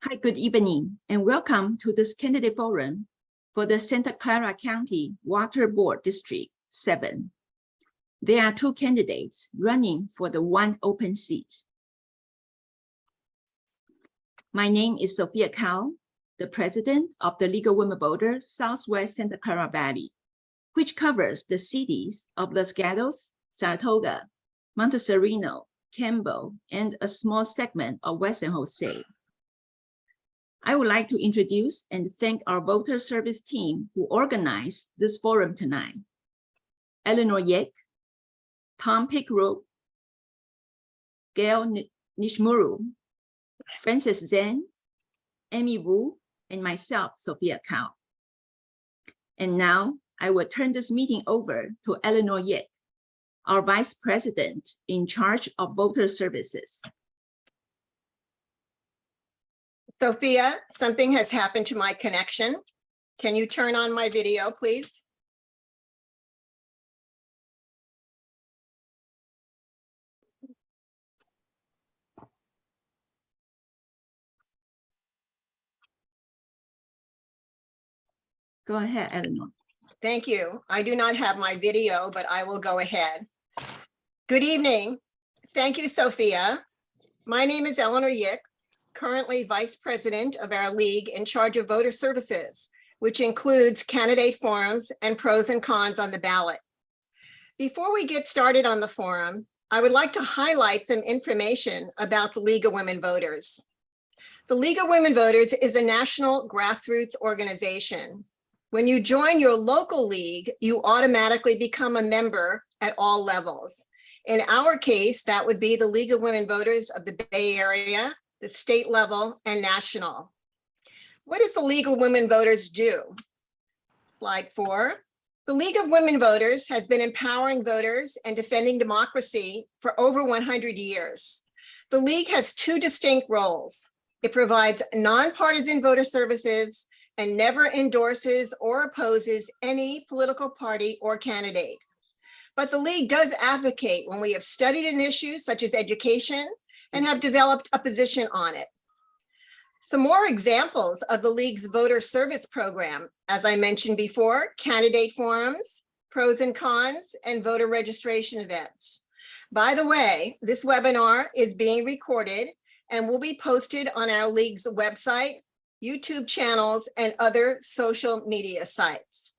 Hi, good evening, and welcome to this candidate forum for the Santa Clara County Water Board District 7. There are two candidates running for the one open seat. My name is Sophia Cao, the president of the League of Women Voters Southwest Santa Clara Valley, which covers the cities of Los Gatos, Saratoga, Montecito, Campbell, and a small segment of West San Jose. I would like to introduce and thank our voter service team who organized this forum tonight. Eleanor Yek, Tom Pickroop, Gail Nishimuru, Frances Zhan, Amy Wu, and myself, Sophia Cao. And now I will turn this meeting over to Eleanor Yek, our Vice President in charge of voter services. Sophia, something has happened to my connection. Can you turn on my video, please? Go ahead, Eleanor. Thank you. I do not have my video, but I will go ahead. Good evening. Thank you, Sophia. My name is Eleanor Yik, currently Vice President of our league in charge of voter services, which includes candidate forums and pros and cons on the ballot. Before we get started on the forum, I would like to highlight some information about the League of Women Voters. The League of Women Voters is a national grassroots organization. When you join your local league, you automatically become a member at all levels. In our case, that would be the League of Women Voters of the Bay Area, the state level, and national. What does the League of Women Voters do? Slide 4. The League of Women Voters has been empowering voters and defending democracy for over 100 years. The League has two distinct roles. It provides nonpartisan voter services and never endorses or opposes any political party or candidate. But the League does advocate when we have studied an issue such as education and have developed a position on it. Some more examples of the League's voter service program, as I mentioned before, candidate forums, pros and cons, and voter registration events. By the way, this webinar is being recorded and will be posted on our League's website, YouTube channels, and other social media sites.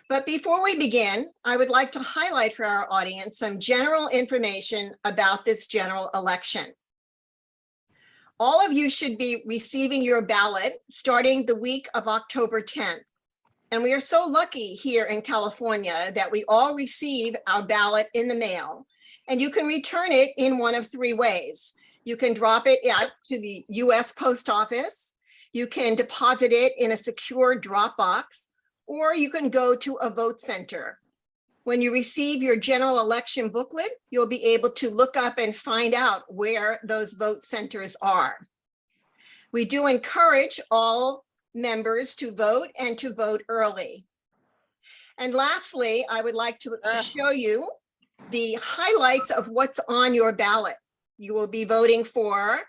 But before we begin, I would like to highlight for our audience some general information about this general election. All of you should be receiving your ballot starting the week of October 10th. And we are so lucky here in California that we all receive our ballot in the mail, and you can return it in one of three ways. You can drop it out to the US Post Office, you can deposit it in a secure drop box, or you can go to a vote center. When you receive your general election booklet, you'll be able to look up and find out where those vote centers are. We do encourage all members to vote and to vote early. And lastly, I would like to show you the highlights of what's on your ballot. You will be voting for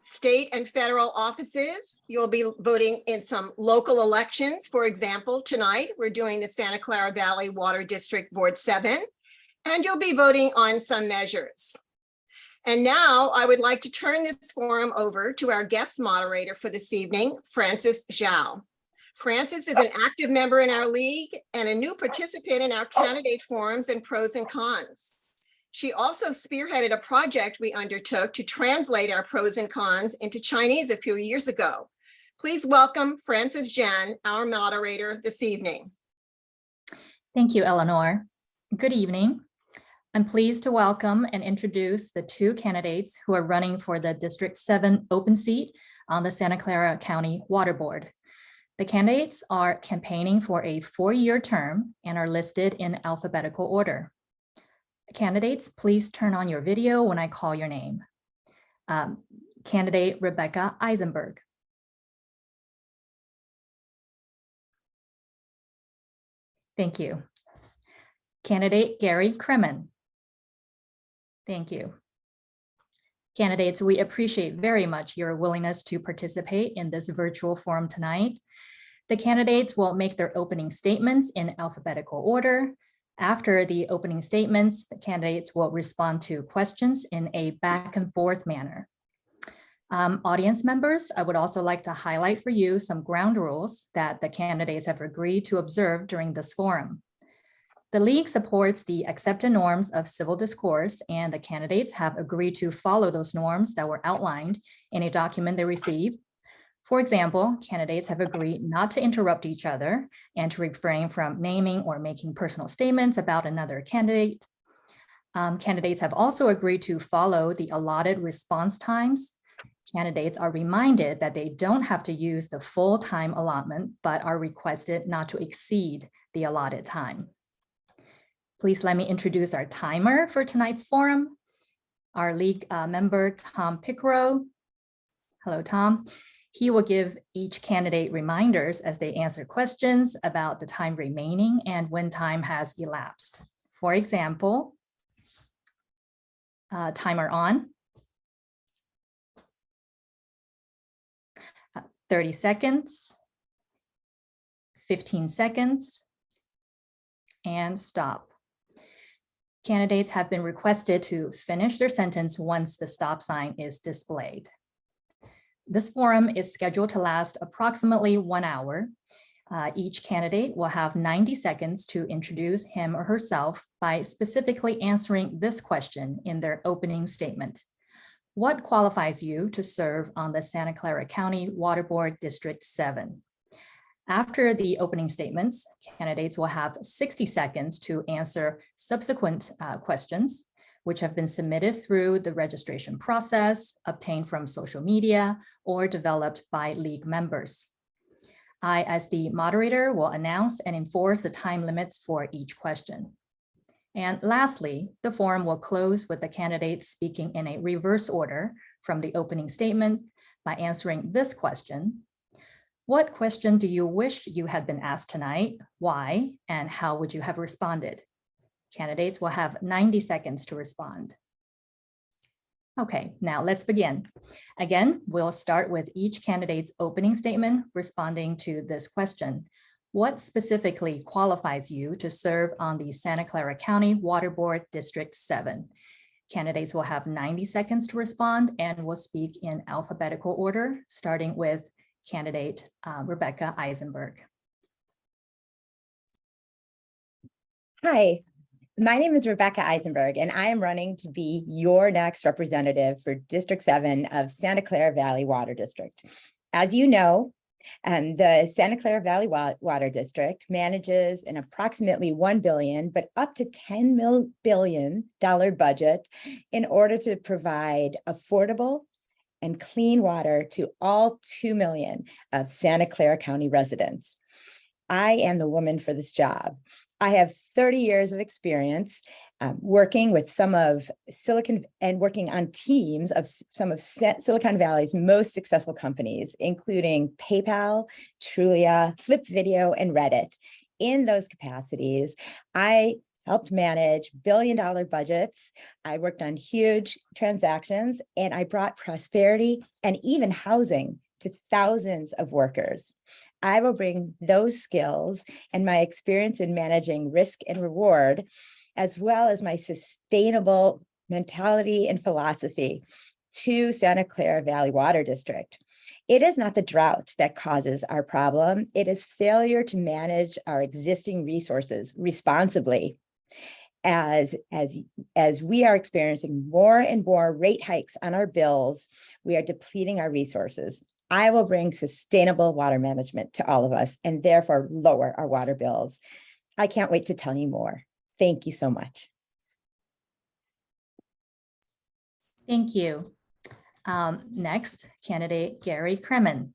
state and federal offices. You'll be voting in some local elections. For example, tonight we're doing the Santa Clara Valley Water District Board 7, and you'll be voting on some measures. And now I would like to turn this forum over to our guest moderator for this evening, Frances Zhan. Frances is an active member in our league and a new participant in our candidate forums and pros and cons. She also spearheaded a project we undertook to translate our pros and cons into Chinese a few years ago. Please welcome Frances Zhan, our moderator this evening. Thank you, Eleanor. Good evening. I'm pleased to welcome and introduce the two candidates who are running for the District 7 open seat on the Santa Clara County Water Board. The candidates are campaigning for a 4-year term and are listed in alphabetical order. Candidates, please turn on your video when I call your name. Candidate Rebecca Eisenberg. Thank you. Candidate Gary Kremen. Thank you. Candidates, we appreciate very much your willingness to participate in this virtual forum tonight. The candidates will make their opening statements in alphabetical order. After the opening statements, the candidates will respond to questions in a back and forth manner. Audience members, I would also like to highlight for you some ground rules that the candidates have agreed to observe during this forum. The League supports the accepted norms of civil discourse, and the candidates have agreed to follow those norms that were outlined in a document they received. For example, candidates have agreed not to interrupt each other and to refrain from naming or making personal statements about another candidate. Candidates have also agreed to follow the allotted response times. Candidates are reminded that they don't have to use the full time allotment, but are requested not to exceed the allotted time. Please let me introduce our timer for tonight's forum. Our League member, Tom Picaro. Hello, Tom. He will give each candidate reminders as they answer questions about the time remaining and when time has elapsed. For example, timer on. 30 seconds, 15 seconds, and stop. Candidates have been requested to finish their sentence once the stop sign is displayed. This forum is scheduled to last approximately 1 hour. Each candidate will have 90 seconds to introduce him or herself by specifically answering this question in their opening statement. What qualifies you to serve on the Santa Clara County Water Board District 7? After the opening statements, candidates will have 60 seconds to answer subsequent questions, which have been submitted through the registration process, obtained from social media, or developed by League members. I, as the moderator, will announce and enforce the time limits for each question. And lastly, the forum will close with the candidates speaking in a reverse order from the opening statement by answering this question. What question do you wish you had been asked tonight? Why? And how would you have responded? Candidates will have 90 seconds to respond. Okay, now let's begin. Again, we'll start with each candidate's opening statement responding to this question. What specifically qualifies you to serve on the Santa Clara County Water Board District 7? Candidates will have 90 seconds to respond and will speak in alphabetical order, starting with candidate Rebecca Eisenberg. Hi, my name is Rebecca Eisenberg, and I am running to be your next representative for District 7 of Santa Clara Valley Water District. As you know, the Santa Clara Valley Water District manages an approximately $1 billion, but up to $10 billion budget in order to provide affordable and clean water to all 2 million of Santa Clara County residents. I am the woman for this job. I have 30 years of experience working with some of working on teams of some of Silicon Valley's most successful companies, including PayPal, Trulia, Flip Video, and Reddit. In those capacities, I helped manage billion-dollar budgets. I worked on huge transactions, and I brought prosperity and even housing to thousands of workers. I will bring those skills and my experience in managing risk and reward, as well as my sustainable mentality and philosophy, to Santa Clara Valley Water District. It is not the drought that causes our problem. It is failure to manage our existing resources responsibly. As we are experiencing more and more rate hikes on our bills, we are depleting our resources. I will bring sustainable water management to all of us and therefore lower our water bills. I can't wait to tell you more. Thank you so much. Thank you. Next, candidate Gary Kremen.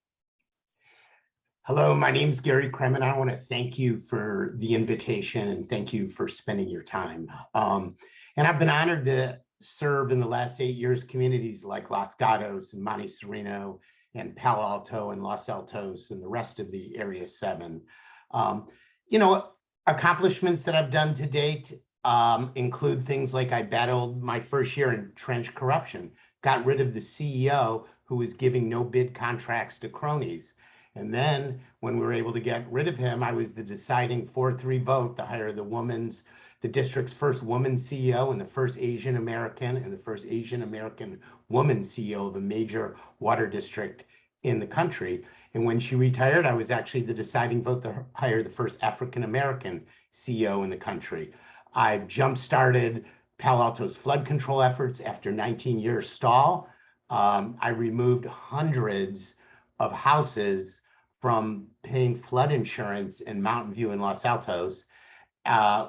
Hello, my name is Gary Kremen. I want to thank you for the invitation and thank you for spending your time. And I've been honored to serve in the last 8 years communities like Los Gatos and Monte Sereno and Palo Alto and Los Altos and the rest of the Area 7. Accomplishments that I've done to date include things like I battled my first year in entrenched corruption, got rid of the CEO who was giving no bid contracts to cronies. And then when we were able to get rid of him, I was the deciding 4-3 vote to hire the district's first woman CEO and the first Asian American and the first Asian American woman CEO of a major water district in the country. And when she retired, I was actually the deciding vote to hire the first African American CEO in the country. I've jump-started Palo Alto's flood control efforts after 19-year stall. I removed hundreds of houses from paying flood insurance in Mountain View and Los Altos,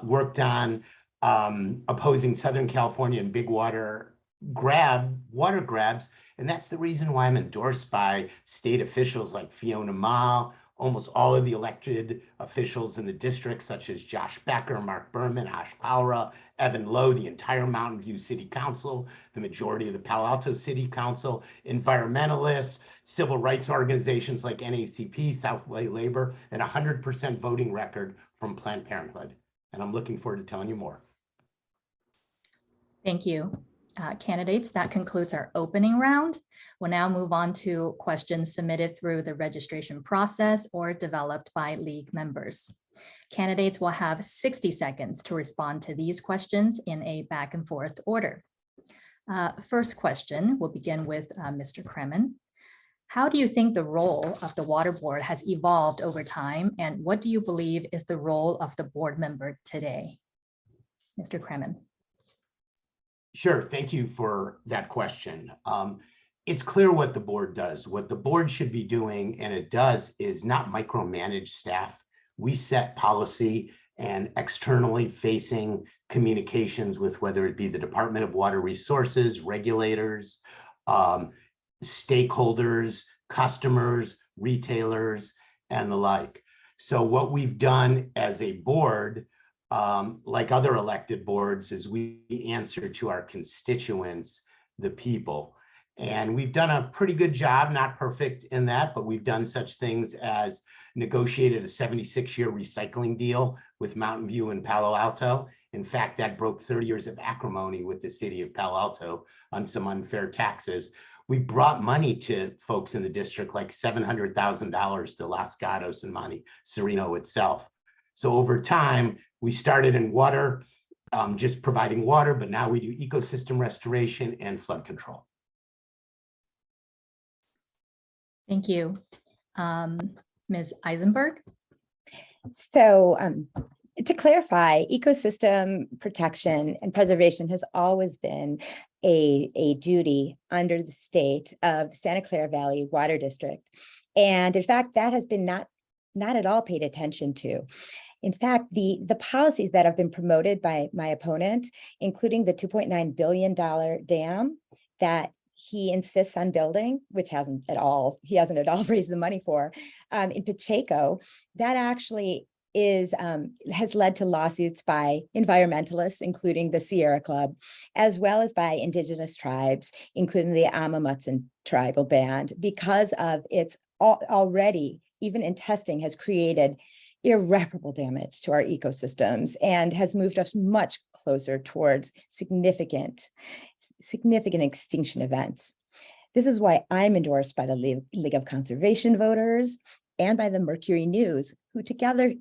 worked on opposing Southern California and big water grabs. And that's the reason why I'm endorsed by state officials like Fiona Ma, almost all of the elected officials in the district, such as Josh Becker, Mark Berman, Ash Clara, Evan Lowe, the entire Mountain View City Council, the majority of the Palo Alto City Council, environmentalists, civil rights organizations like NACP, Southway Labor, and 100% voting record from Planned Parenthood. And I'm looking forward to telling you more. Thank you. Candidates, that concludes our opening round. We'll now move on to questions submitted through the registration process or developed by league members. Candidates will have 60 seconds to respond to these questions in a back and forth order. First question, we'll begin with Mr. Kremen. How do you think the role of the Water Board has evolved over time, and what do you believe is the role of the board member today? Mr. Kremen. Sure, thank you for that question. It's clear what the board does. What the board should be doing, and it does, is not micromanage staff. We set policy and externally facing communications with whether it be the Department of Water Resources, regulators, stakeholders, customers, retailers, and the like. So what we've done as a board, like other elected boards, is we answer to our constituents, the people. And we've done a pretty good job, not perfect in that, but we've done such things as negotiated a 76-year recycling deal with Mountain View and Palo Alto. In fact, that broke 30 years of acrimony with the city of Palo Alto on some unfair taxes. We brought money to folks in the district, like $700,000 to Los Gatos and Monte Sereno itself. So over time, we started in water, just providing water, but now we do ecosystem restoration and flood control. Thank you. Ms. Eisenberg? So to clarify, ecosystem protection and preservation has always been a duty under the state of Santa Clara Valley Water District. And in fact, that has been not at all paid attention to. In fact, the policies that have been promoted by my opponent, including the $2.9 billion dam that he insists on building, which he hasn't at all raised the money for, in Pacheco, that actually has led to lawsuits by environmentalists, including the Sierra Club, as well as by indigenous tribes, including the Amamutsan tribal band, because of its already, even in testing, has created irreparable damage to our ecosystems and has moved us much closer towards significant extinction events. This is why I'm endorsed by the League of Conservation Voters and by the Mercury News, who together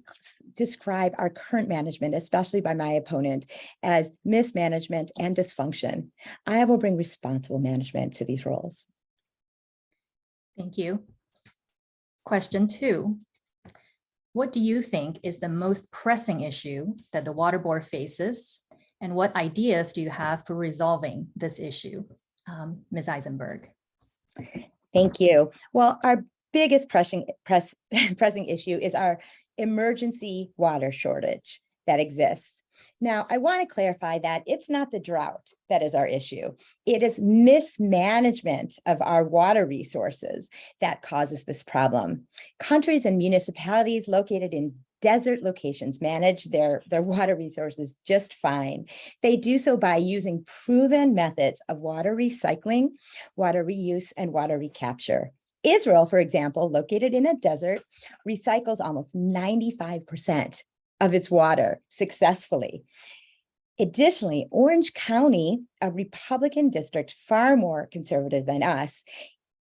describe our current management, especially by my opponent, as mismanagement and dysfunction. I will bring responsible management to these roles. Thank you. Question 2. What do you think is the most pressing issue that the Water Board faces, and what ideas do you have for resolving this issue? Ms. Eisenberg. Thank you. Well, our biggest pressing issue is our emergency water shortage that exists. Now, I want to clarify that it's not the drought that is our issue. It is mismanagement of our water resources that causes this problem. Countries and municipalities located in desert locations manage their water resources just fine. They do so by using proven methods of water recycling, water reuse, and water recapture. Israel, for example, located in a desert, recycles almost 95% of its water successfully. Additionally, Orange County, a Republican district far more conservative than us,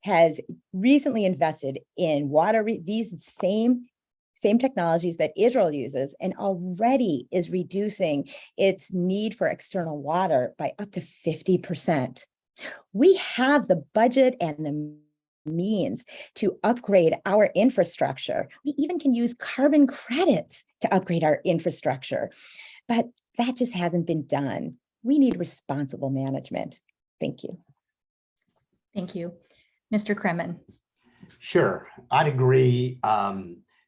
has recently invested in these same technologies that Israel uses, and already is reducing its need for external water by up to 50%. We have the budget and the means to upgrade our infrastructure. We even can use carbon credits to upgrade our infrastructure, but that just hasn't been done. We need responsible management. Thank you. Thank you. Mr. Kremen. Sure, I'd agree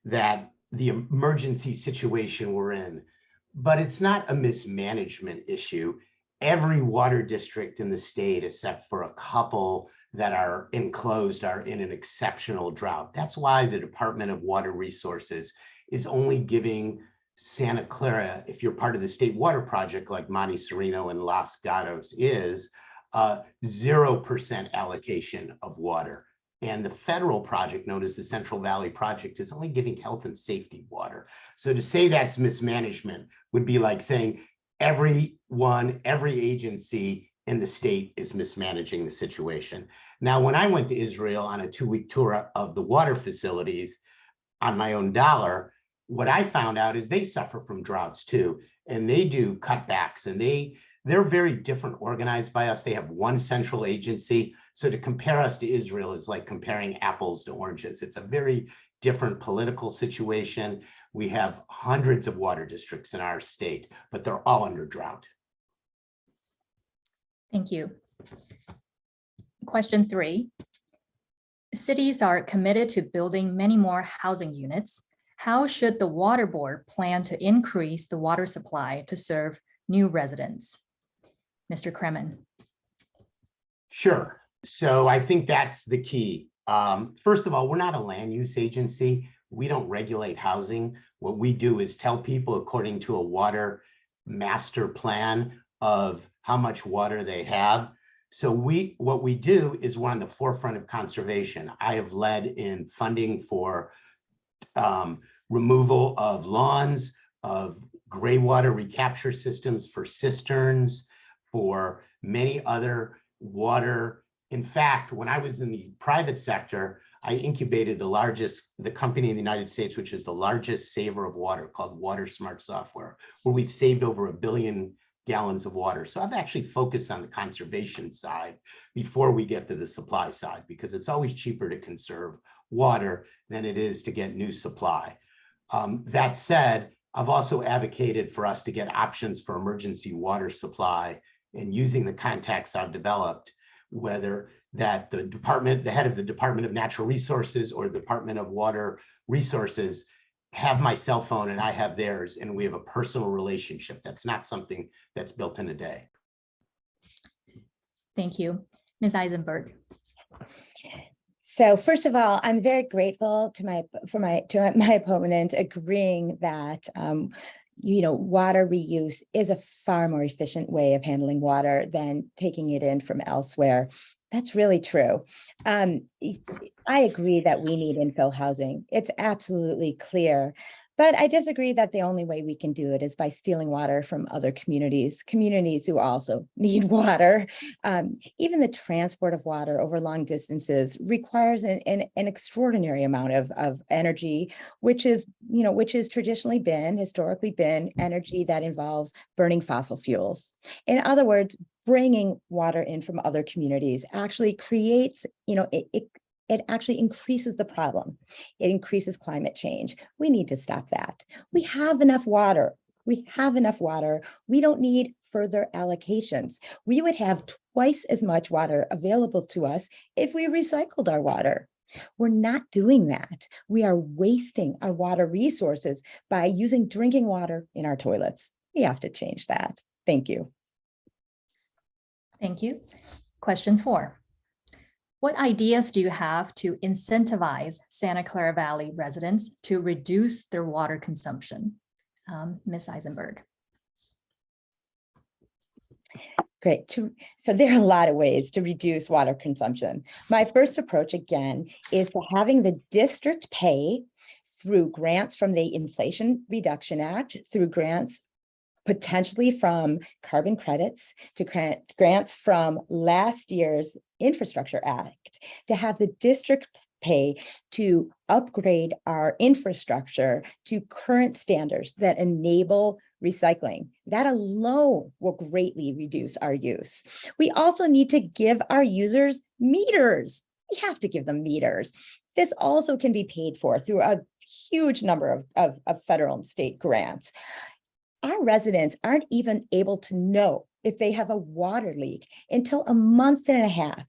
that the emergency situation we're in, but it's not a mismanagement issue. Every water district in the state, except for a couple that are enclosed, are in an exceptional drought. That's why the Department of Water Resources is only giving Santa Clara, if you're part of the state water project like Monte Sereno and Los Gatos is, 0% allocation of water. And the federal project known as the Central Valley Project is only giving health and safety water. So to say that's mismanagement would be like saying every agency in the state is mismanaging the situation. Now, when I went to Israel on a 2-week tour of the water facilities on my own dollar, what I found out is they suffer from droughts too, and they do cutbacks, and they're very different organized by us. They have one central agency. So to compare us to Israel is like comparing apples to oranges. It's a very different political situation. We have hundreds of water districts in our state, but they're all under drought. Thank you. Question 3. Cities are committed to building many more housing units. How should the Water Board plan to increase the water supply to serve new residents? Mr. Kremen. Sure. So I think that's the key. First of all, we're not a land use agency. We don't regulate housing. What we do is tell people according to a water master plan of how much water they have. So what we do is we're on the forefront of conservation. I have led in funding for removal of lawns, of gray water recapture systems for cisterns, for many other water. In fact, when I was in the private sector, I incubated the company in the United States, which is the largest saver of water, called Water Smart Software, where we've saved over 1 billion gallons of water. So I've actually focused on the conservation side before we get to the supply side, because it's always cheaper to conserve water than it is to get new supply. That said, I've also advocated for us to get options for emergency water supply, and using the contacts I've developed, whether that the head of the Department of Natural Resources or the Department of Water Resources have my cell phone and I have theirs, and we have a personal relationship. That's not something that's built in a day. Thank you. Ms. Eisenberg. So first of all, I'm very grateful to my opponent agreeing that water reuse is a far more efficient way of handling water than taking it in from elsewhere. That's really true. I agree that we need infill housing. It's absolutely clear. But I disagree that the only way we can do it is by stealing water from other communities who also need water. Even the transport of water over long distances requires an extraordinary amount of energy, which has historically been energy that involves burning fossil fuels. In other words, bringing water in from other communities actually creates, it actually increases the problem. It increases climate change. We need to stop that. We have enough water. We don't need further allocations. We would have twice as much water available to us if we recycled our water. We're not doing that. We are wasting our water resources by using drinking water in our toilets. We have to change that. Thank you. Thank you. Question 4. What ideas do you have to incentivize Santa Clara Valley residents to reduce their water consumption? Ms. Eisenberg. Great. So there are a lot of ways to reduce water consumption. My first approach, again, is for having the district pay through grants from the Inflation Reduction Act, through grants potentially from carbon credits to grants from last year's Infrastructure Act, to have the district pay to upgrade our infrastructure to current standards that enable recycling. That alone will greatly reduce our use. We also need to give our users meters. We have to give them meters. This also can be paid for through a huge number of federal and state grants. Our residents aren't even able to know if they have a water leak until a month and a half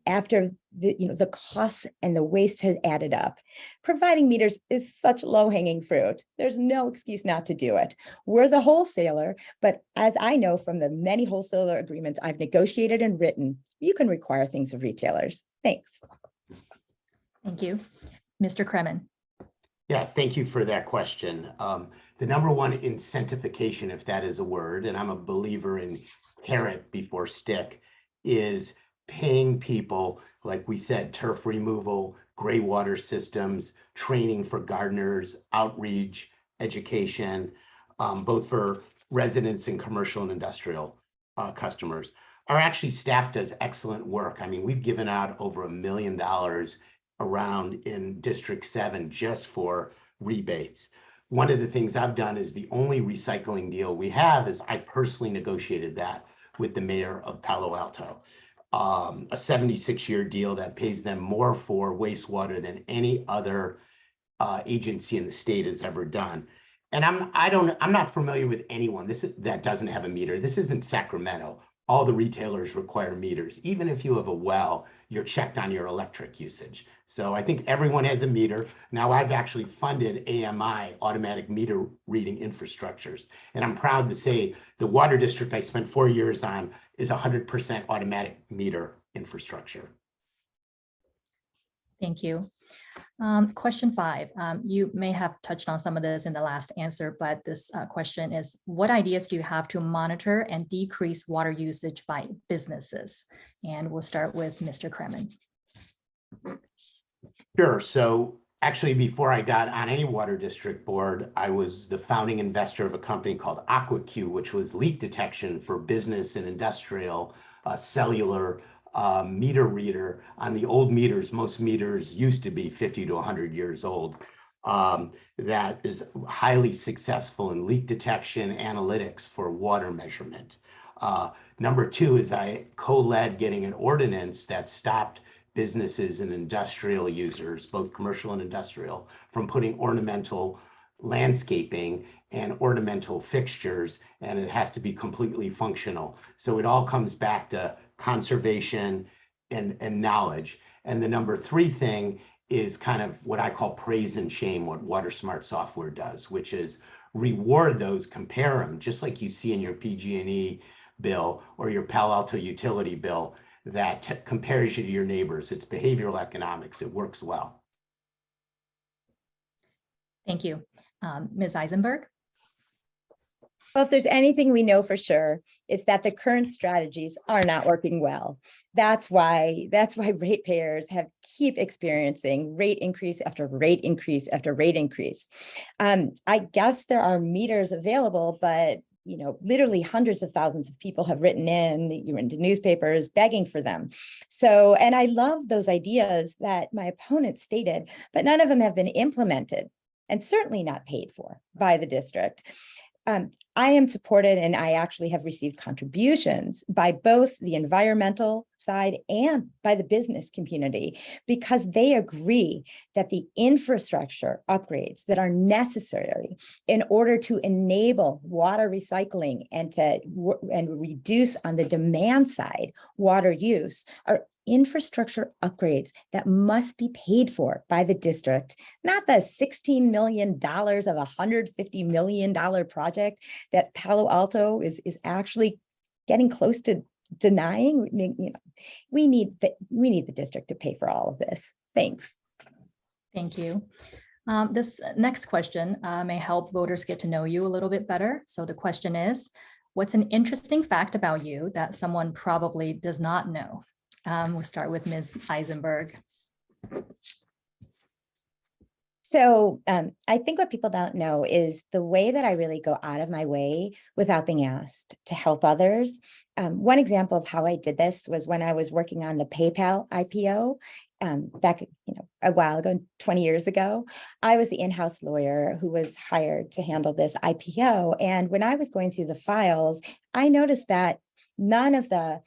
after the costs and the waste has added up. Providing meters is such low-hanging fruit. There's no excuse not to do it. We're the wholesaler, but as I know from the many wholesaler agreements I've negotiated and written, you can require things of retailers. Thanks. Thank you. Mr. Kremen. Yeah, thank you for that question. The number one incentivification, if that is a word, and I'm a believer in carrot before stick, is paying people, like we said, turf removal, gray water systems, training for gardeners, outreach, education, both for residents and commercial and industrial customers. Actually, staff does excellent work. I mean, we've given out over $1 million around in District 7 just for rebates. One of the things I've done is the only recycling deal we have is I personally negotiated that with the mayor of Palo Alto. A 76-year deal that pays them more for wastewater than any other agency in the state has ever done. And I'm not familiar with anyone that doesn't have a meter. This isn't Sacramento. All the retailers require meters. Even if you have a well, you're checked on your electric usage. So I think everyone has a meter. Now I've actually funded AMI, automatic meter reading infrastructures. And I'm proud to say the water district I spent 4 years on is 100% automatic meter infrastructure. Thank you. Question 5, you may have touched on some of this in the last answer, but this question is, what ideas do you have to monitor and decrease water usage by businesses? And we'll start with Mr. Kremen. Sure. So actually, before I got on any water district board, I was the founding investor of a company called AquaQ, which was leak detection for business and industrial cellular meter reader on the old meters. Most meters used to be 50 to 100 years old. That is highly successful in leak detection analytics for water measurement. Number 2 is I co-led getting an ordinance that stopped businesses and industrial users, both commercial and industrial, from putting ornamental landscaping and ornamental fixtures, and it has to be completely functional. So it all comes back to conservation and knowledge. And the number 3 thing is kind of what I call praise and shame, what WaterSmart software does, which is reward those, compare them, just like you see in your PG&E bill or your Palo Alto utility bill, that compares you to your neighbors. It's behavioral economics. It works well. Thank you. Ms. Eisenberg? Well, if there's anything we know for sure, it's that the current strategies are not working well. That's why ratepayers keep experiencing rate increase after rate increase after rate increase. I guess there are meters available, but literally hundreds of thousands of people have written into newspapers begging for them. So, and I love those ideas that my opponent stated, but none of them have been implemented and certainly not paid for by the district. I am supported, and I actually have received contributions by both the environmental side and by the business community, because they agree that the infrastructure upgrades that are necessary in order to enable water recycling and reduce on the demand side water use are infrastructure upgrades that must be paid for by the district, not the $16 million of a $150 million project that Palo Alto is actually getting close to denying. We need the district to pay for all of this. Thanks. Thank you. This next question may help voters get to know you a little bit better. So the question is, what's an interesting fact about you that someone probably does not know? We'll start with Ms. Eisenberg. So I think what people don't know is the way that I really go out of my way without being asked to help others. One example of how I did this was when I was working on the PayPal IPO back, a while ago, 20 years ago. I was the in-house lawyer who was hired to handle this IPO. And when I was going through the files, I noticed that none of the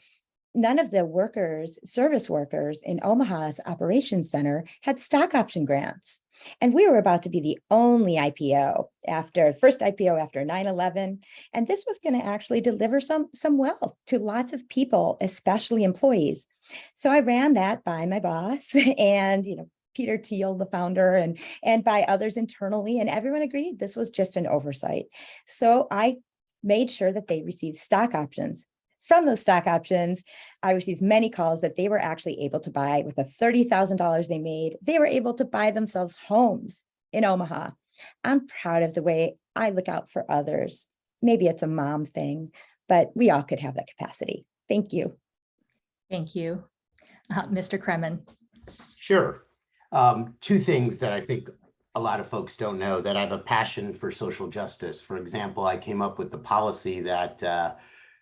service workers in Omaha's operations center had stock option grants. And we were about to be the only first IPO after 9/11. And this was going to actually deliver some wealth to lots of people, especially employees. So I ran that by my boss and, Peter Thiel, the founder, and by others internally, and everyone agreed this was just an oversight. So I made sure that they received stock options. From those stock options, I received many calls that they were actually able to buy with the $30,000 they made. They were able to buy themselves homes in Omaha. I'm proud of the way I look out for others. Maybe it's a mom thing, but we all could have that capacity. Thank you. Thank you. Mr. Kremen. Sure. Two things that I think a lot of folks don't know: that I have a passion for social justice. For example, I came up with the policy that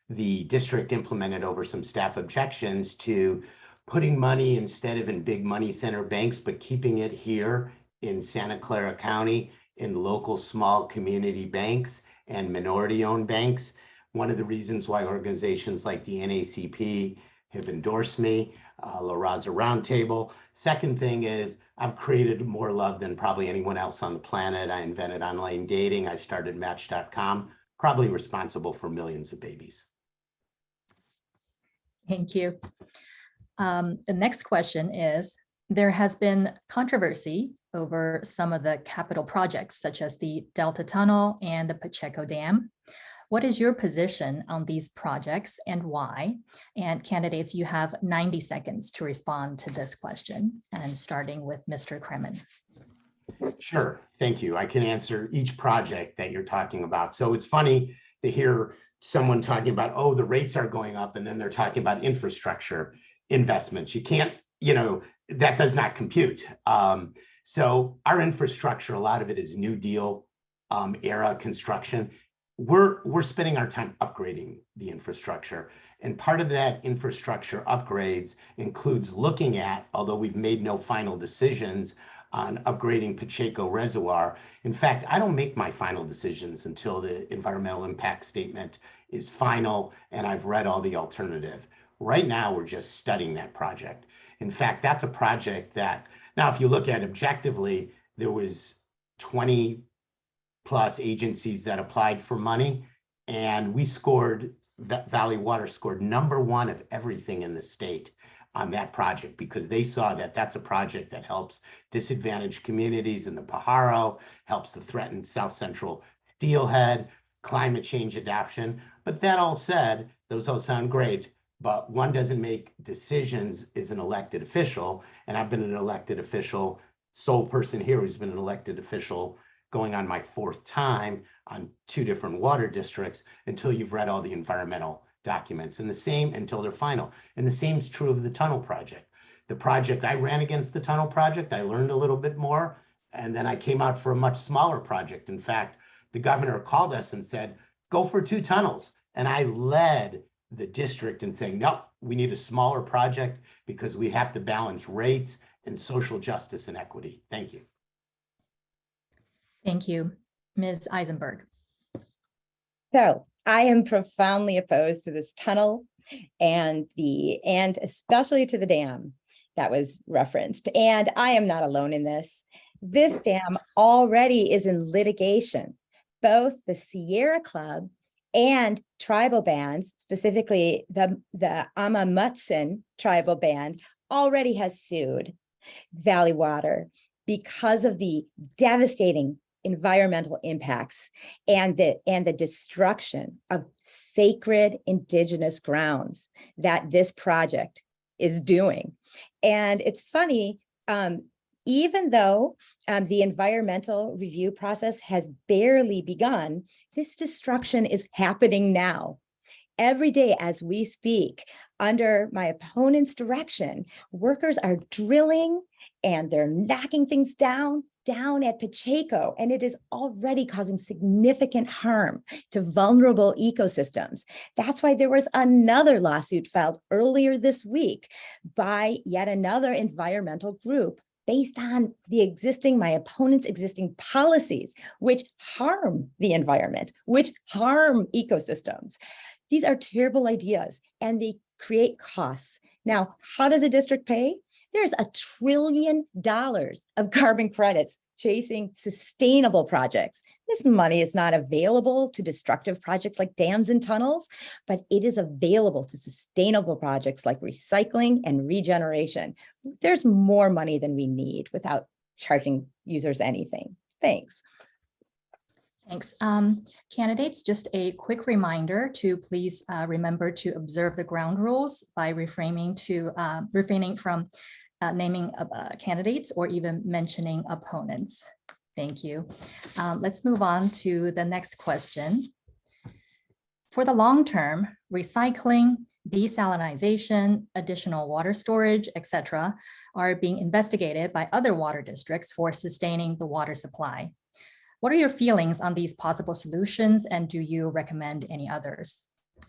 the district implemented over some staff objections to putting money instead of in big money center banks, but keeping it here in Santa Clara County in local small community banks and minority-owned banks. One of the reasons why organizations like the NACP have endorsed me, La Raza Roundtable. Second thing is I've created more love than probably anyone else on the planet. I invented online dating. I started Match.com, probably responsible for millions of babies. Thank you. The next question is, there has been controversy over some of the capital projects, such as the Delta Tunnel and the Pacheco Dam. What is your position on these projects and why? And candidates, you have 90 seconds to respond to this question, and starting with Mr. Kremen. Sure, thank you. I can answer each project that you're talking about. So it's funny to hear someone talking about, oh, the rates are going up, and then they're talking about infrastructure investments. You can't, that does not compute. So our infrastructure, a lot of it is New Deal era construction. We're spending our time upgrading the infrastructure. And part of that infrastructure upgrades includes looking at, although we've made no final decisions on upgrading Pacheco Reservoir. In fact, I don't make my final decisions until the environmental impact statement is final and I've read all the alternative. Right now, we're just studying that project. In fact, that's a project that, now if you look at objectively, there was 20 plus agencies that applied for money, and we scored, Valley Water scored #1 of everything in the state on that project, because they saw that that's a project that helps disadvantaged communities in the Pajaro, helps the threatened South Central steelhead, climate change adaptation. But that all said, those all sound great, but one doesn't make decisions as an elected official. And I've been an elected official, sole person here who's been an elected official going on my 4th time on 2 different water districts, until you've read all the environmental documents, and the same until they're final. And the same is true of the tunnel project. The project I ran against, the tunnel project, I learned a little bit more, and then I came out for a much smaller project. In fact, the governor called us and said, go for 2 tunnels. And I led the district in saying, no, we need a smaller project because we have to balance rates and social justice and equity. Thank you. Thank you. Ms. Eisenberg. So I am profoundly opposed to this tunnel and especially to the dam that was referenced. And I am not alone in this. This dam already is in litigation. Both the Sierra Club and tribal bands, specifically the Amamutsan tribal band, already has sued Valley Water because of the devastating environmental impacts and the destruction of sacred indigenous grounds that this project is doing. And it's funny, even though the environmental review process has barely begun, this destruction is happening now. Every day as we speak, under my opponent's direction, workers are drilling and they're knocking things down down at Pacheco, and it is already causing significant harm to vulnerable ecosystems. That's why there was another lawsuit filed earlier this week by yet another environmental group based on my opponent's existing policies, which harm the environment, which harm ecosystems. These are terrible ideas and they create costs. Now, how does the district pay? There's $1 trillion of carbon credits chasing sustainable projects. This money is not available to destructive projects like dams and tunnels, but it is available to sustainable projects like recycling and regeneration. There's more money than we need without charging users anything. Thanks. Thanks. Candidates, just a quick reminder to please remember to observe the ground rules by refraining from naming candidates or even mentioning opponents. Thank you. Let's move on to the next question. For the long term, recycling, desalinization, additional water storage, etc., are being investigated by other water districts for sustaining the water supply. What are your feelings on these possible solutions, and do you recommend any others?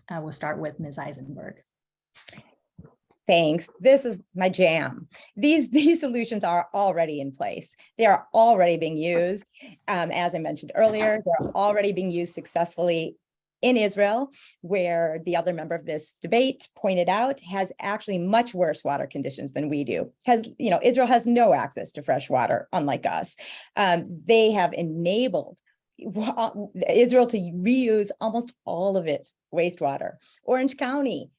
We'll start with Ms. Eisenberg. Thanks. This is my jam. These solutions are already in place. They are already being used. As I mentioned earlier, they're already being used successfully in Israel, where the other member of this debate pointed out has actually much worse water conditions than we do. Because Israel has no access to fresh water, unlike us. They have enabled Israel to reuse almost all of its wastewater. Orange County,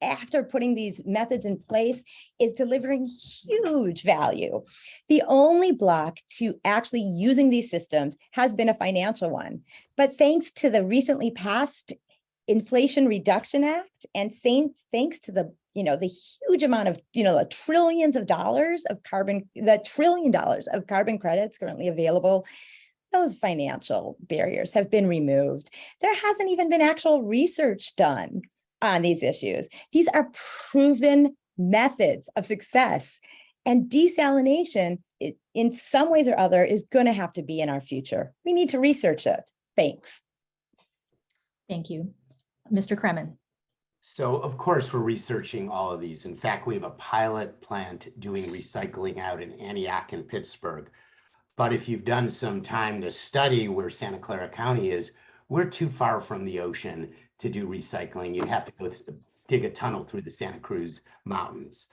after putting these methods in place, is delivering huge value. The only block to actually using these systems has been a financial one. But thanks to the recently passed Inflation Reduction Act, and thanks to the huge amount of the trillions of dollars of carbon, the $1 trillion of carbon credits currently available, those financial barriers have been removed. There hasn't even been actual research done on these issues. These are proven methods of success, and desalination, in some ways or other, is going to have to be in our future. We need to research it. Thanks. Thank you. Mr. Kremen. So of course, we're researching all of these. In fact, we have a pilot plant doing recycling out in Antioch and Pittsburgh. But if you've done some time to study where Santa Clara County is, we're too far from the ocean to do recycling. You'd have to go dig a tunnel through the Santa Cruz Mountains,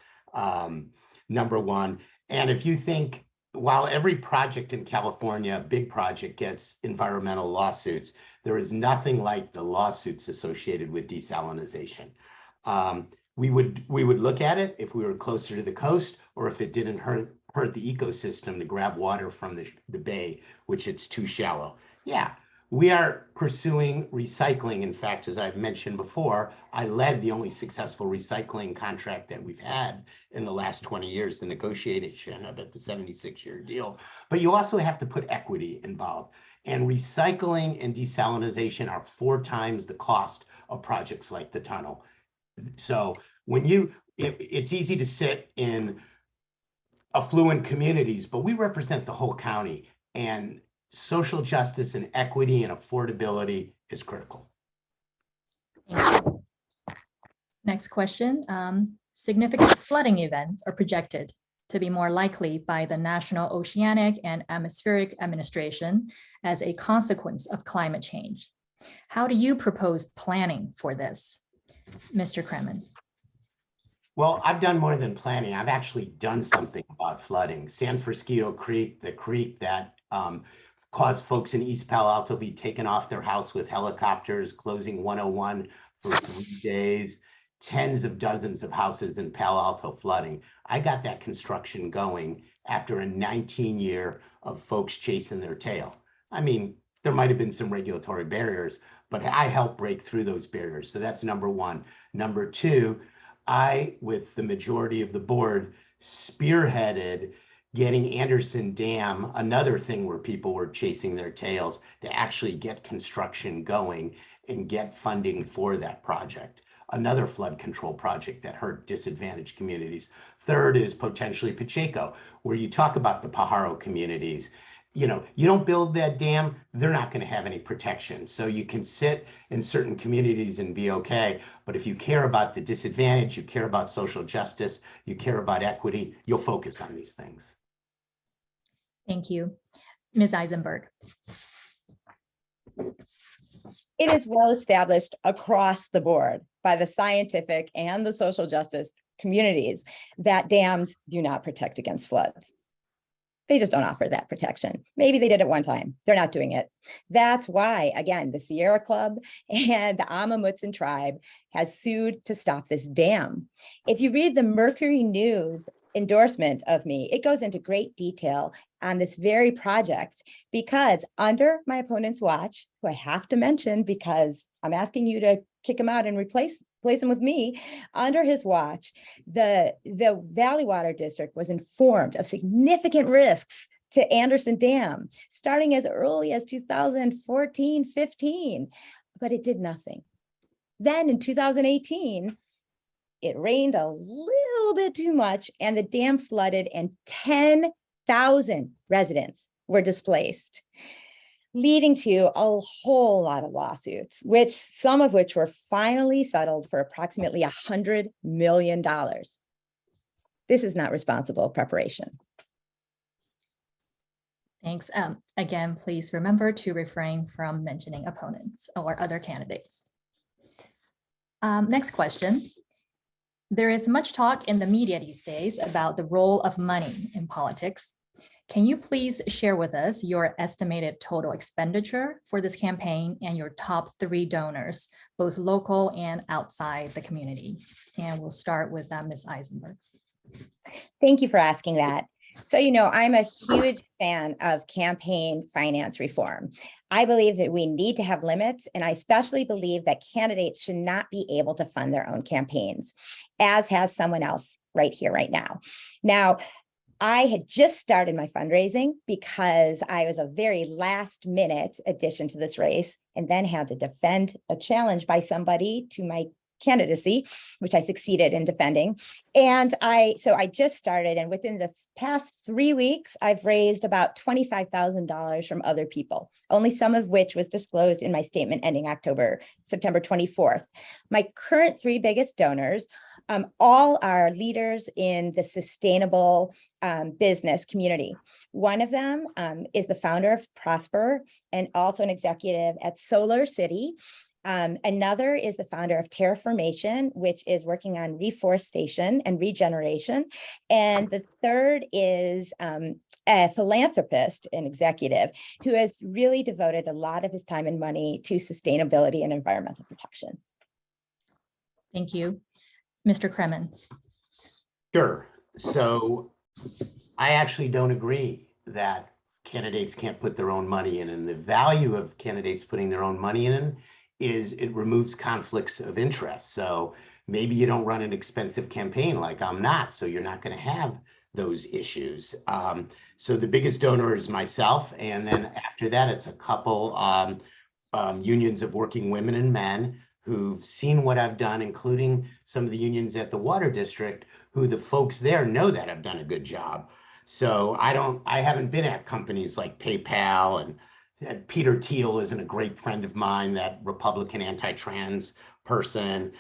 number one. And if you think, while every project in California, big project, gets environmental lawsuits, there is nothing like the lawsuits associated with desalinization. We would look at it if we were closer to the coast, or if it didn't hurt the ecosystem to grab water from the bay, which it's too shallow. Yeah. We are pursuing recycling. In fact, as I've mentioned before, I led the only successful recycling contract that we've had in the last 20 years, the negotiation of it, the 76-year deal. But you also have to put equity involved. And recycling and desalinization are 4 times the cost of projects like the tunnel. So it's easy to sit in affluent communities, but we represent the whole county, and social justice and equity and affordability is critical. Thank you. Next question. Significant flooding events are projected to be more likely by the National Oceanic and Atmospheric Administration as a consequence of climate change. How do you propose planning for this? Mr. Kremen. Well, I've done more than planning. I've actually done something about flooding. San Francisco Creek, the creek that caused folks in East Palo Alto to be taken off their house with helicopters, closing 101 for 3 days, tens of dozens of houses in Palo Alto flooding. I got that construction going after a 19-year of folks chasing their tail. I mean, there might have been some regulatory barriers, but I helped break through those barriers. So that's number one. Number two, I, with the majority of the board, spearheaded getting Anderson Dam, another thing where people were chasing their tails, to actually get construction going and get funding for that project. another flood control project that hurt disadvantaged communities. Third is potentially Pacheco, where you talk about the Pajaro communities. You know, you don't build that dam, they're not going to have any protection. So you can sit in certain communities and be okay. But if you care about the disadvantage, you care about social justice, you care about equity, you'll focus on these things. Thank you. Ms. Eisenberg. It is well established across the board by the scientific and the social justice communities that dams do not protect against floods. They just don't offer that protection. Maybe they did it one time. They're not doing it. That's why, again, the Sierra Club and the Ama Mutsun tribe has sued to stop this dam. If you read the Mercury News endorsement of me, it goes into great detail on this very project, because under my opponent's watch, who I have to mention because I'm asking you to kick him out and replace him with me, under his watch, the Valley Water District was informed of significant risks to Anderson Dam, starting as early as 2014-15, but it did nothing. Then in 2018, it rained a little bit too much and the dam flooded and 10,000 residents were displaced, leading to a whole lot of lawsuits, some of which were finally settled for approximately $100 million. This is not responsible preparation. Thanks. Again, please remember to refrain from mentioning opponents or other candidates. Next question. There is much talk in the media these days about the role of money in politics. Can you please share with us your estimated total expenditure for this campaign and your top 3 donors, both local and outside the community? And we'll start with Ms. Eisenberg. Thank you for asking that. So, you know, I'm a huge fan of campaign finance reform. I believe that we need to have limits, and I especially believe that candidates should not be able to fund their own campaigns, as has someone else right here, right now. Now, I had just started my fundraising because I was a very last minute addition to this race and then had to defend a challenge by somebody to my candidacy, which I succeeded in defending. And so I just started, and within the past 3 weeks, I've raised about $25,000 from other people, only some of which was disclosed in my statement ending September 24th. My current 3 biggest donors all are leaders in the sustainable business community. One of them is the founder of Prosper and also an executive at Solar City. Another is the founder of Terraformation, which is working on reforestation and regeneration. And the third is a philanthropist and executive who has really devoted a lot of his time and money to sustainability and environmental protection. Thank you. Mr. Kremen. Sure. So I actually don't agree that candidates can't put their own money in. And the value of candidates putting their own money in is it removes conflicts of interest. So maybe you don't run an expensive campaign like I'm not, so you're not going to have those issues. So the biggest donor is myself. And then after that, it's a couple unions of working women and men who've seen what I've done, including some of the unions at the Water District, who the folks there know that I've done a good job. So I haven't been at companies like PayPal, and Peter Thiel isn't a great friend of mine, that Republican anti-trans person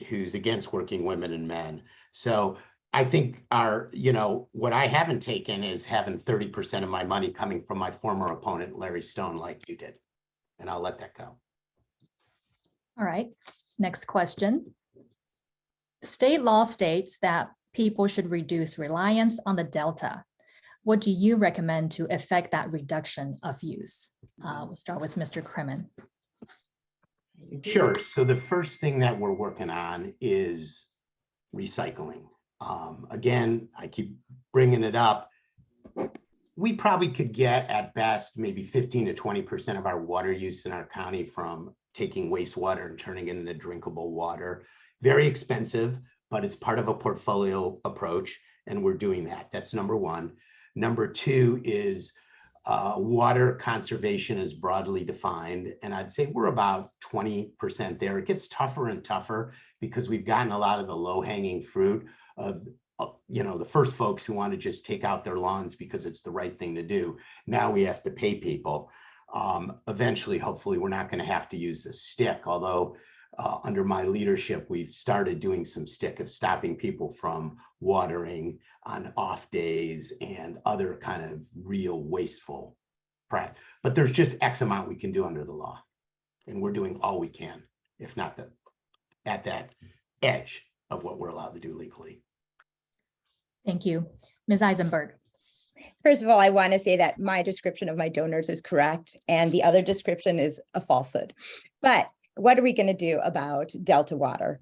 who's against working women and men. So I think what I haven't taken is having 30% of my money coming from my former opponent, Larry Stone, like you did. And I'll let that go. All right, next question. State law states that people should reduce reliance on the Delta. What do you recommend to effect that reduction of use? We'll start with Mr. Kremen. Sure. So the first thing that we're working on is recycling. Again, I keep bringing it up. We probably could get at best maybe 15 to 20% of our water use in our county from taking wastewater and turning it into drinkable water. Very expensive, but it's part of a portfolio approach, and we're doing that. That's number one. Number two is Water conservation is broadly defined, and I'd say we're about 20% there. It gets tougher and tougher because we've gotten a lot of the low-hanging fruit of the first folks who want to just take out their lawns because it's the right thing to do. Now we have to pay people. Eventually, hopefully, we're not going to have to use a stick, although under my leadership, we've started doing some stick of stopping people from watering on off days and other kind of real wasteful practice. But there's just X amount we can do under the law. And we're doing all we can, if not at that edge of what we're allowed to do legally. Thank you. Ms. Eisenberg. First of all, I want to say that my description of my donors is correct, and the other description is a falsehood. But what are we going to do about Delta Water?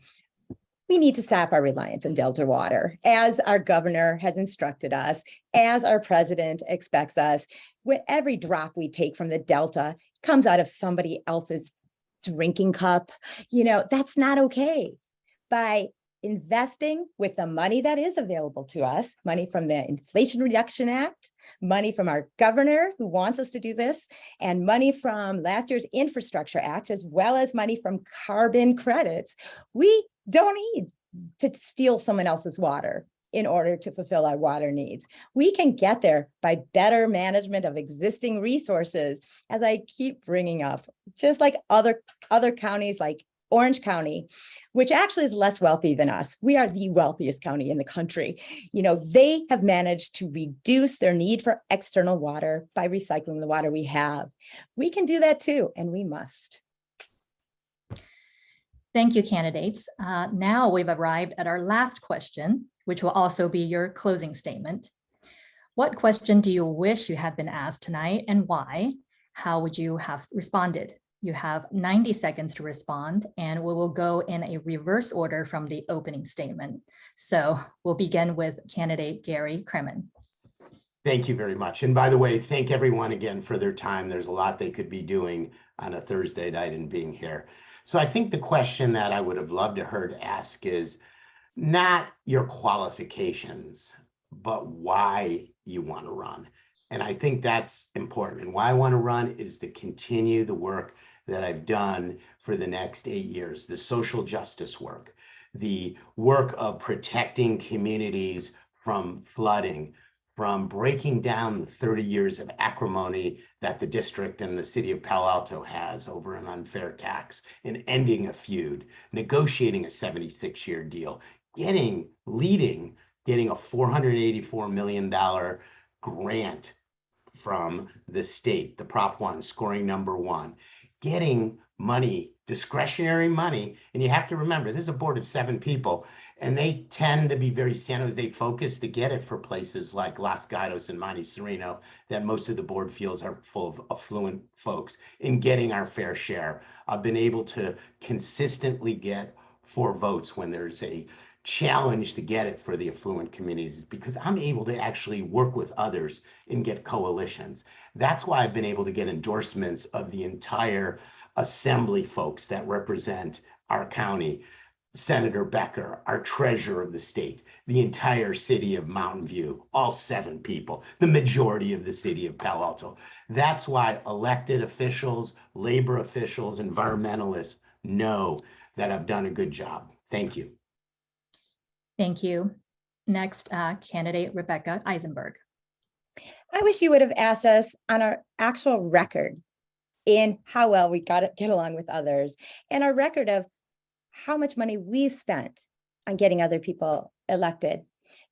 We need to stop our reliance on Delta Water, as our governor has instructed us, as our president expects us. With every drop we take from the Delta comes out of somebody else's drinking cup. That's not okay. By investing with the money that is available to us, money from the Inflation Reduction Act, money from our governor who wants us to do this, and money from last year's Infrastructure Act, as well as money from carbon credits, we don't need to steal someone else's water in order to fulfill our water needs. We can get there by better management of existing resources, as I keep bringing up, just like other counties like Orange County, which actually is less wealthy than us. We are the wealthiest county in the country. They have managed to reduce their need for external water by recycling the water we have. We can do that too, and we must. Thank you, candidates. Now we've arrived at our last question, which will also be your closing statement. What question do you wish you had been asked tonight, and why? How would you have responded? You have 90 seconds to respond, and we will go in a reverse order from the opening statement. So we'll begin with candidate Gary Kremen. Thank you very much. And by the way, thank everyone again for their time. There's a lot they could be doing on a Thursday night and being here. So I think the question that I would have loved to heard ask is not your qualifications, but why you want to run. And I think that's important. And why I want to run is to continue the work that I've done for the next 8 years, the social justice work, the work of protecting communities from flooding, from breaking down the 30 years of acrimony that the district and the city of Palo Alto has over an unfair tax, and ending a feud, negotiating a 76-year deal, getting a $484 million grant from the state, the Prop 1, scoring #1, getting money, discretionary money. And you have to remember, this is a board of 7 people, and they tend to be very San Jose focused to get it for places like Los Gatos and Monte Sereno that most of the board feels are full of affluent folks. In getting our fair share, I've been able to consistently get 4 votes when there's a challenge to get it for the affluent communities, because I'm able to actually work with others and get coalitions. That's why I've been able to get endorsements of the entire assembly folks that represent our county, Senator Becker, our treasurer of the state, the entire city of Mountain View, all 7 people, the majority of the city of Palo Alto. That's why elected officials, labor officials, environmentalists know that I've done a good job. Thank you. Thank you. Next, candidate Rebecca Eisenberg. I wish you would have asked us on our actual record in how well we got to get along with others, and our record of how much money we spent on getting other people elected.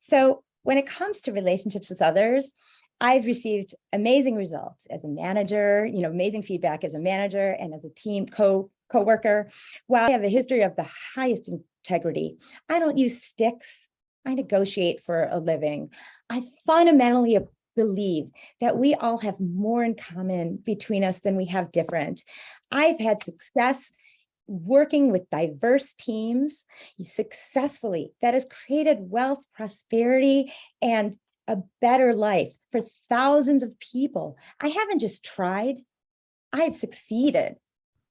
So when it comes to relationships with others, I've received amazing results as a manager, amazing feedback as a manager and as a team co-worker. While I have a history of the highest integrity, I don't use sticks. I negotiate for a living. I fundamentally believe that we all have more in common between us than we have different. I've had success working with diverse teams successfully that has created wealth, prosperity, and a better life for thousands of people. I haven't just tried, I've succeeded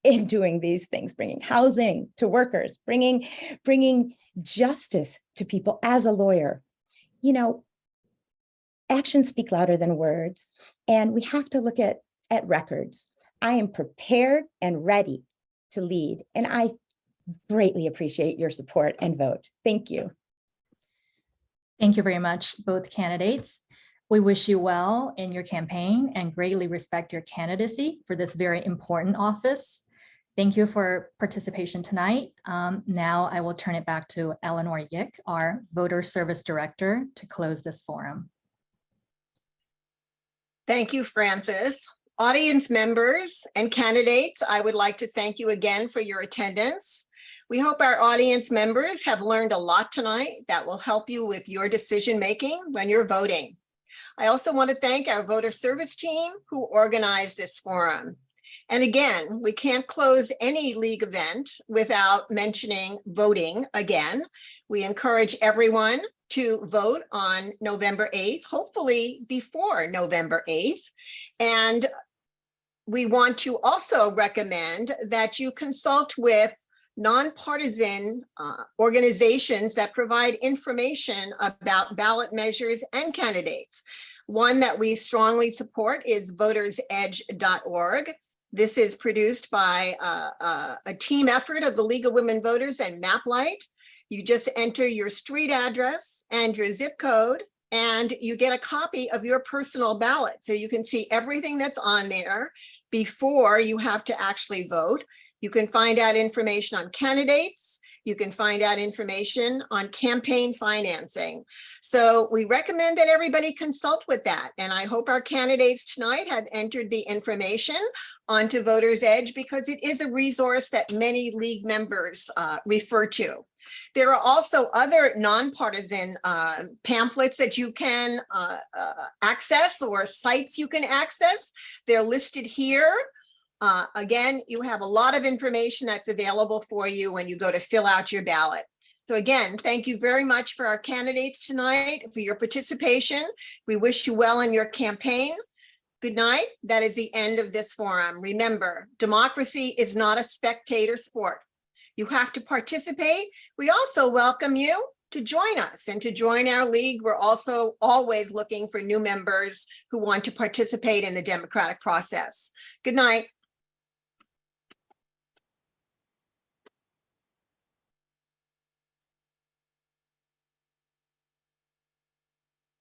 in doing these things, bringing housing to workers, bringing justice to people as a lawyer. Actions speak louder than words. And we have to look at records. I am prepared and ready to lead, and I greatly appreciate your support and vote. Thank you. Thank you very much, both candidates. We wish you well in your campaign and greatly respect your candidacy for this very important office. Thank you for participation tonight. Now I will turn it back to Eleanor Yick, our Voter Service Director, to close this forum. Thank you, Frances. Audience members and candidates, I would like to thank you again for your attendance. We hope our audience members have learned a lot tonight that will help you with your decision-making when you're voting. I also want to thank our voter service team who organized this forum. And again, we can't close any league event without mentioning voting again. We encourage everyone to vote on November 8th, hopefully before November 8th. And we want to also recommend that you consult with nonpartisan organizations that provide information about ballot measures and candidates. One that we strongly support is votersedge.org. This is produced by a team effort of the League of Women Voters and MapLight. You just enter your street address and your zip code, and you get a copy of your personal ballot. So you can see everything that's on there before you have to actually vote. You can find out information on candidates. You can find out information on campaign financing. So we recommend that everybody consult with that. And I hope our candidates tonight have entered the information onto Voters Edge, because it is a resource that many league members refer to. There are also other nonpartisan pamphlets that you can access, or sites you can access. They're listed here. Again, you have a lot of information that's available for you when you go to fill out your ballot. So again, thank you very much for our candidates tonight, for your participation. We wish you well in your campaign. Good night. That is the end of this forum. Remember, democracy is not a spectator sport. You have to participate. We also welcome you to join us and to join our league. We're also always looking for new members who want to participate in the democratic process. Good night.